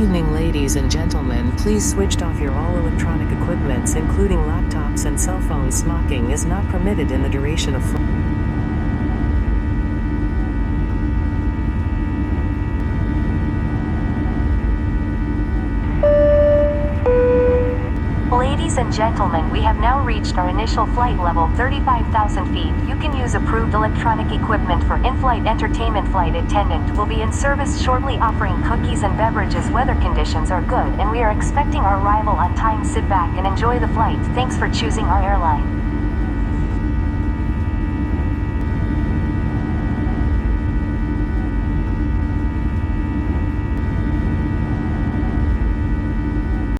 evening, ladies and gentlemen. Please switch off your all electronic equipments, including laptops and cell phones. Smoking is not permitted in the duration of flight. Ladies and gentlemen, we have now reached our initial flight level, 35,000 feet. You can use approved electronic equipment for in-flight entertainment. Flight attendant will be in service shortly, offering cookies and beverages. Weather conditions are good and we are expecting our arrival on time. Sit back and enjoy the flight. Thanks for choosing our airline.